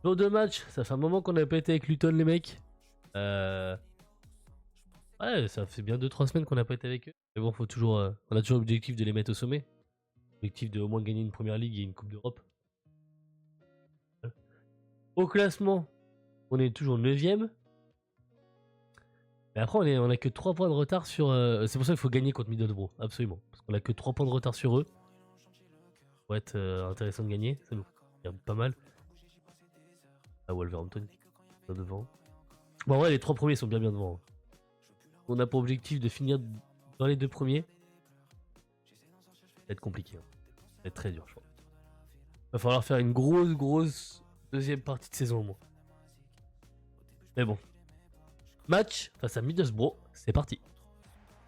Jour de match, ça fait un moment qu'on n'a pas été avec Luton les mecs. Euh... Ouais, ça fait bien 2-3 semaines qu'on n'a pas été avec eux. Mais bon, faut toujours, on a toujours l'objectif de les mettre au sommet. L'objectif de au moins gagner une première ligue et une coupe d'Europe. Au classement, on est toujours 9ème. Mais après, on a que 3 points de retard sur. C'est pour ça qu'il faut gagner contre Middlesbrough, absolument. Parce qu'on a que 3 points de retard sur eux. Ça va être intéressant de gagner, ça nous fait pas mal. Ah, Wolverhampton, là devant. Bon, en vrai, les 3 premiers sont bien devant. On a pour objectif de finir dans les 2 premiers. Ça va être compliqué. Hein. Ça va être très dur, je crois. Va falloir faire une grosse deuxième partie de saison au moins. Mais bon. Match face à Middlesbrough, c'est parti.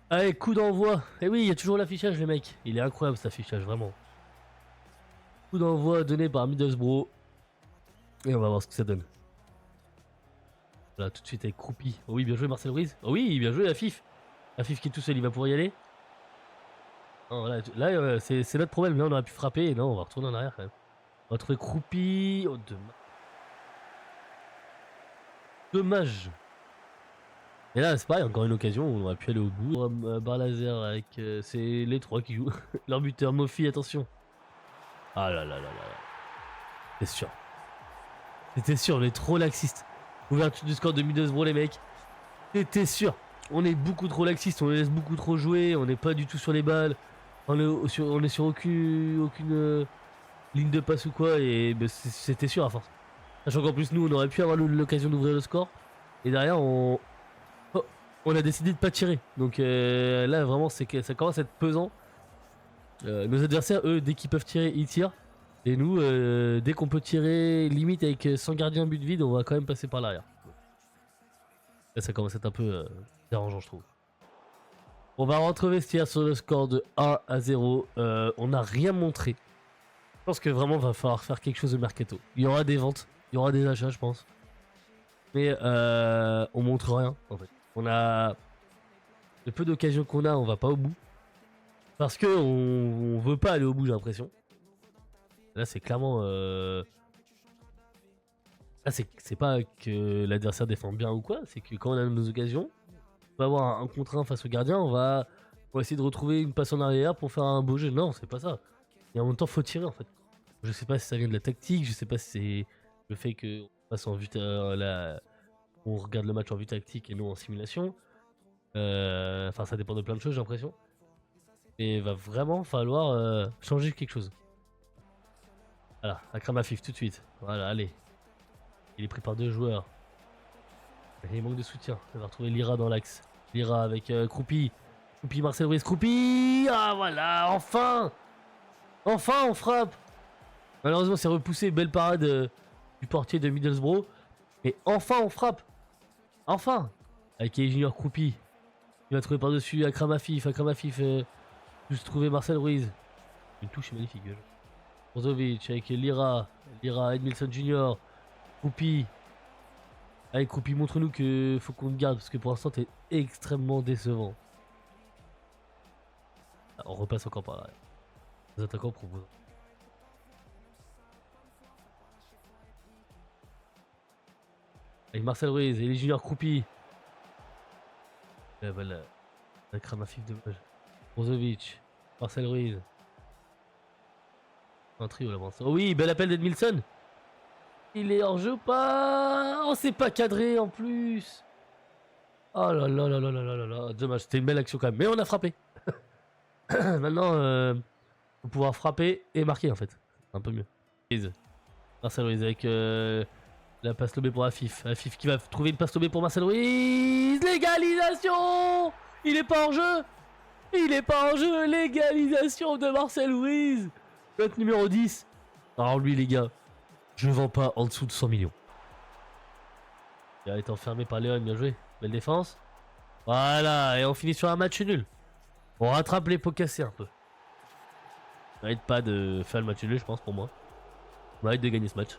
Allez, coup d'envoi. Et oui, il y a toujours l'affichage, les mecs. Il est incroyable cet affichage, vraiment. Coup d'envoi donné par Middlesbrough. Et on va voir ce que ça donne. Voilà, tout de suite avec Croupi. Oh oui, bien joué Marcel Ruiz. Oh oui, bien joué Afif. Afif qui est tout seul, il va pouvoir y aller. Non, là, c'est notre problème. Là, on aurait pu frapper. Et non, on va retourner en arrière quand même. On va trouver Croupi. Oh, dommage. Et là, c'est pareil, encore une occasion, on aurait pu aller au bout. Bar laser avec. C'est les 3 qui jouent. Leur buteur, Mofi, attention. Ah là là là là. C'est sûr. C'était sûr, on est trop laxiste. Ouverture du score de Middlesbrough, les mecs. C'était sûr. On est beaucoup trop laxiste, on les laisse beaucoup trop jouer, on n'est pas du tout sur les balles. On est sur aucune ligne de passe ou quoi, et bah, c'était sûr à force. Sachant qu'en plus, nous, on aurait pu avoir l'occasion d'ouvrir le score. Et derrière, on a décidé de pas tirer. Donc là, vraiment, c'est que ça commence à être pesant. Nos adversaires, eux, dès qu'ils peuvent tirer, ils tirent. Et nous, dès qu'on peut tirer, limite avec 100 gardiens but vide, on va quand même passer par l'arrière. Là, ça commence à être un peu dérangeant, je trouve. On va retrouver Vestiaire sur le score de 1-0. On n'a rien montré. Je pense que vraiment, il va falloir faire quelque chose de mercato. Il y aura des ventes, il y aura des achats, je pense. Mais on montre rien, en fait. On a le peu d'occasions qu'on a, on va pas au bout. Parce que on veut pas aller au bout, j'ai l'impression. Là, c'est clairement. Là, c'est pas que l'adversaire défend bien ou quoi, c'est que quand on a nos occasions, on va avoir un contre 1 face au gardien, on va essayer de retrouver une passe en arrière pour faire un beau jeu. Non, c'est pas ça. Et en même temps, faut tirer en fait. Je sais pas si ça vient de la tactique, je sais pas si c'est le fait qu'on passe en vue. On regarde le match en vue tactique et non en simulation. Enfin, ça dépend de plein de choses, j'ai l'impression. Et il va vraiment falloir changer quelque chose. Voilà, Akram Afif tout de suite. Voilà, allez. Il est pris par 2 joueurs. Il manque de soutien. On va retrouver Lira dans l'axe. Lira avec Croupi. Croupi, Marcel Ruiz. Croupi. Ah voilà, enfin. Enfin, on frappe. Malheureusement, c'est repoussé. Belle parade du portier de Middlesbrough. Et enfin, on frappe. Enfin. Avec Junior Croupi. Il va trouver par-dessus Akram Afif. Akram Afif. Juste trouver Marcel Ruiz. Une touche magnifique. Brozovic avec Lira. Lira, Edmilson Junior. Croupi. Allez, Croupi, montre-nous que faut qu'on te garde parce que pour l'instant t'es extrêmement décevant. Ah, on repasse encore par là. Les attaquants proposent. Avec Marcel Ruiz et les juniors Croupi. Là, voilà. La crame à fif de dommage. Brozovic. Marcel Ruiz. Un trio là-bas. Oh oui, bel appel d'Edmilson. Il est hors jeu ou pas? Oh, c'est pas cadré en plus. Oh là là là là là là là. Dommage, c'était une belle action quand même. Mais on a frappé. Maintenant, faut pouvoir frapper et marquer en fait. Un peu mieux. Marcel Ruiz avec la passe lobée pour Afif. Afif qui va trouver une passe lobée pour Marcel Ruiz. Légalisation. Il est pas en jeu. Il est pas en jeu. Légalisation de Marcel Ruiz. Notre numéro 10. Alors lui les gars, je vends pas en dessous de 100 millions. Il a été enfermé par Léon, bien joué. Belle défense. Voilà, et on finit sur un match nul. On rattrape les pots cassés un peu. On n'arrête pas de faire le match nul, je pense, pour moi. On arrête de gagner ce match.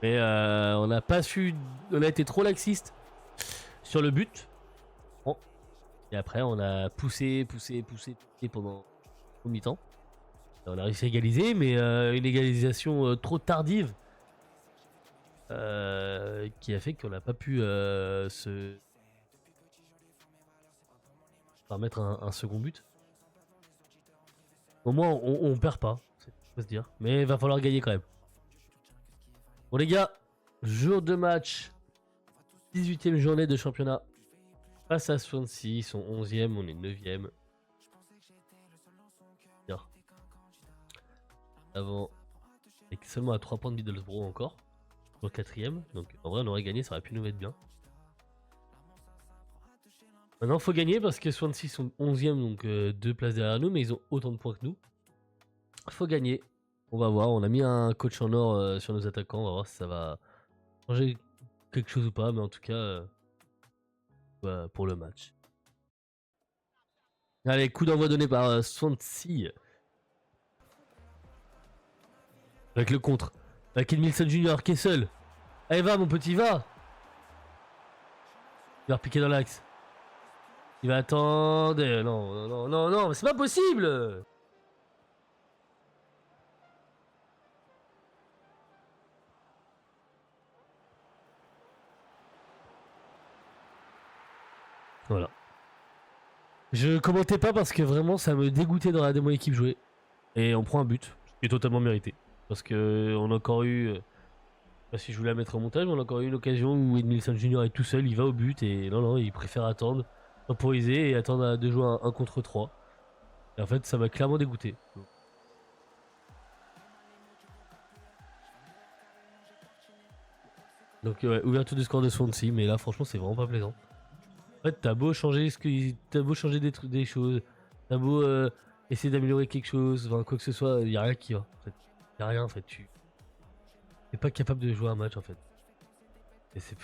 Mais on n'a pas su. On a été trop laxiste sur le but. Bon. Et après, on a poussé pendant au mi-temps. On a réussi à égaliser, mais une égalisation trop tardive. qui a fait qu'on n'a pas pu se mettre un second but. Au moins, on perd pas, faut se dire. Mais il va falloir gagner quand même. Bon les gars, jour de match, 18e journée de championnat. Face à Swansea, ils sont 11e, on est 9e. Bien. Avant, avec seulement à 3 points de Middlesbrough encore. Au 4e, donc en vrai on aurait gagné, ça aurait pu nous mettre bien. Maintenant faut gagner parce que Swansea sont 11e, donc 2 places derrière nous, mais ils ont autant de points que nous. Faut gagner. On va voir, on a mis un coach en or sur nos attaquants, on va voir si ça va changer quelque chose ou pas, mais en tout cas, pour le match. Allez, coup d'envoi donné par Swansea. Avec le contre. Avec Edmilson Junior qui est seul. Allez, va, mon petit, va. Il va repiquer dans l'axe. Il va attendre. Non, non, non, non, c'est pas possible. Voilà. Je commentais pas parce que vraiment ça me dégoûtait dans la démo équipe jouer. Et on prend un but, ce qui est totalement mérité. Parce que on a encore eu. Je sais pas si je voulais la mettre au montage, mais on a encore eu une occasion où Edmilson Junior est tout seul, il va au but et non, il préfère attendre, temporiser et attendre de jouer un contre 3. Et en fait, ça m'a clairement dégoûté. Donc, ouais, ouverture du score de Swansea, mais là, franchement, c'est vraiment pas plaisant. En fait, t'as beau changer t'as beau changer des choses, t'as beau essayer d'améliorer quelque chose, enfin quoi que ce soit, y a rien qui va. En fait, y a rien en fait. Tu t'es pas capable de jouer un match en fait. Et c'est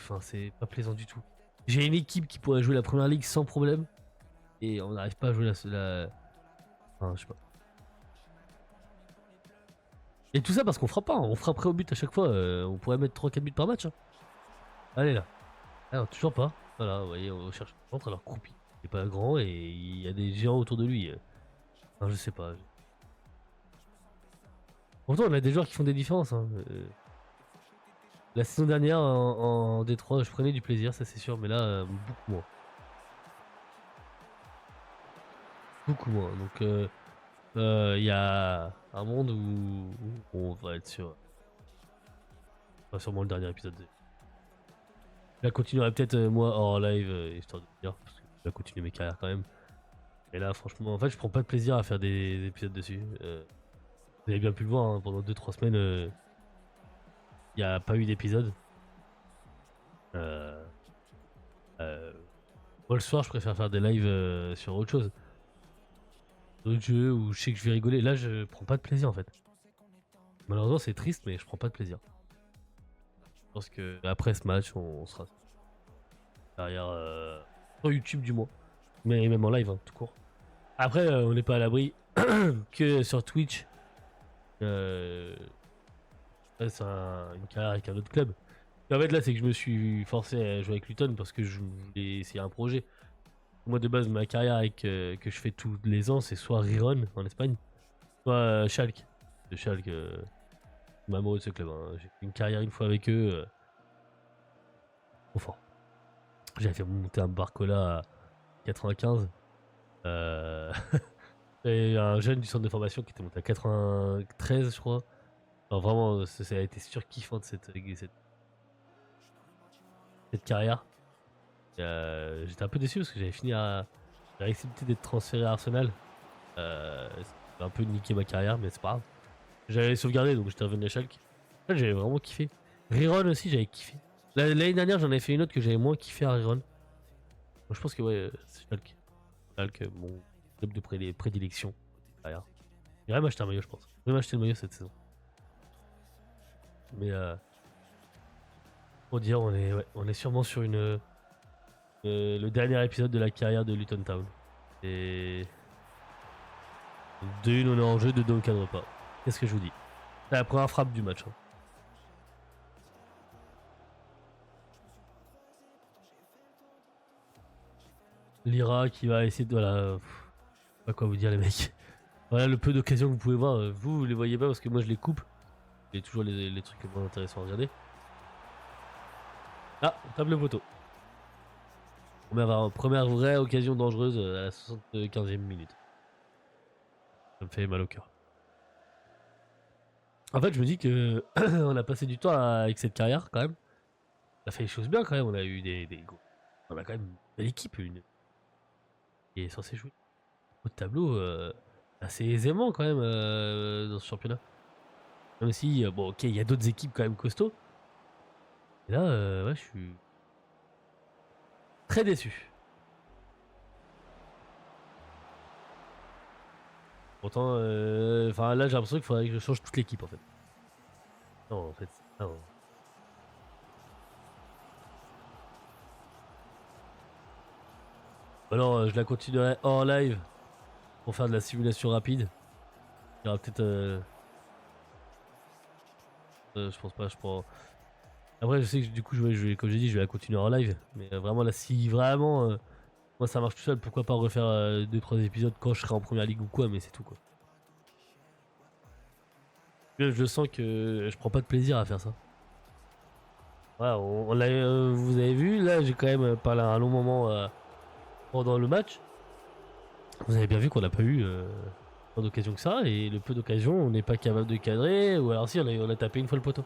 pas plaisant du tout. J'ai une équipe qui pourrait jouer la première ligue sans problème, et on n'arrive pas à jouer enfin, je sais pas. Et tout ça parce qu'on frappe pas, hein. On frapperait au but à chaque fois. On pourrait mettre 3-4 buts par match. Hein. Allez là. Alors, toujours pas. Voilà, vous voyez, on cherche un centre alors croupi. Il est pas grand et il y a des géants autour de lui. Enfin, je sais pas. Pourtant, on a des joueurs qui font des différences. Hein. La saison dernière, en D3, je prenais du plaisir, ça c'est sûr, mais là, beaucoup moins. Beaucoup moins. Donc, il y a un monde où on va être sur. Pas sûrement le dernier épisode. Je la continuerai peut-être moi hors live, histoire de dire, parce que je vais continuer mes carrières quand même. Et là, franchement, en fait, je prends pas de plaisir à faire des épisodes dessus. Vous avez bien pu le voir, hein, pendant 2-3 semaines, il n'y a pas eu d'épisode. Euh, moi, le soir, je préfère faire des lives sur autre chose. D'autres jeux où je sais que je vais rigoler. Là, je prends pas de plaisir en fait. Malheureusement, c'est triste, mais je prends pas de plaisir. Je pense que après ce match, on sera derrière sur YouTube du moins, mais même en live, hein, tout court. Après, on n'est pas à l'abri que sur Twitch. C'est une carrière avec un autre club. Et en fait, là, c'est que je me suis forcé à jouer avec Luton parce que je voulais essayer un projet. Moi, de base, ma carrière que je fais tous les ans, c'est soit Riron en Espagne, soit Schalke. De Schalke, je suis amoureux de ce club. Hein. J'ai fait une carrière une fois avec eux. Trop fort. J'avais fait monter un Barcola à 95. Euh... et un jeune du centre de formation qui était monté à 93, je crois. Alors vraiment, ça a été surkiffant de cette carrière. J'étais un peu déçu parce que j'avais accepté d'être transféré à Arsenal. Ça a un peu niqué ma carrière, mais c'est pas grave. J'avais sauvegardé, donc j'étais revenu à Schalke. En fait, j'avais vraiment kiffé. Riron aussi, j'avais kiffé. L'année dernière, j'en avais fait une autre que j'avais moins kiffé à Riron. Je pense que ouais, c'est Schalke. Schalke, mon club de prédilection. Derrière. J'irais m'acheter un maillot, je pense. Je vais m'acheter le maillot cette saison. Mais pour dire, on est sûrement sur le dernier épisode de la carrière de Luton Town. Et de une, on est en jeu, de deux, on cadre pas. Qu'est-ce que je vous dis? C'est la première frappe du match. Hein. Lyra qui va essayer de. Voilà. Pas quoi vous dire, les mecs. Voilà le peu d'occasions que vous pouvez voir. Vous les voyez pas parce que moi je les coupe. J'ai toujours les trucs moins intéressants à regarder. Ah, on tape le poteau. Première vraie occasion dangereuse à la 75e minute. Ça me fait mal au cœur. En fait, je me dis que on a passé du temps avec cette carrière quand même. On a fait les choses bien quand même. On a eu des gros. On a quand même une belle équipe qui est censée jouer au tableau assez aisément quand même dans ce championnat. Même si, bon, ok, il y a d'autres équipes quand même costauds. Et là, ouais, je suis très déçu. Pourtant, enfin là, j'ai l'impression qu'il faudrait que je change toute l'équipe en fait. Non, en fait, non. Alors, je la continuerai hors live pour faire de la simulation rapide. Il y aura peut-être. Je pense pas, je prends. Après, je sais que du coup, comme j'ai dit, je vais la continuer en live. Mais vraiment, là, si vraiment moi ça marche tout seul, pourquoi pas refaire 2-3 épisodes quand je serai en première ligue ou quoi, mais c'est tout quoi. Je sens que je prends pas de plaisir à faire ça. Voilà, vous avez vu, là, j'ai quand même parlé un long moment pendant le match. Vous avez bien vu qu'on n'a pas eu tant d'occasions que ça, et le peu d'occasions, on n'est pas capable de cadrer, ou alors si, on a tapé une fois le poteau.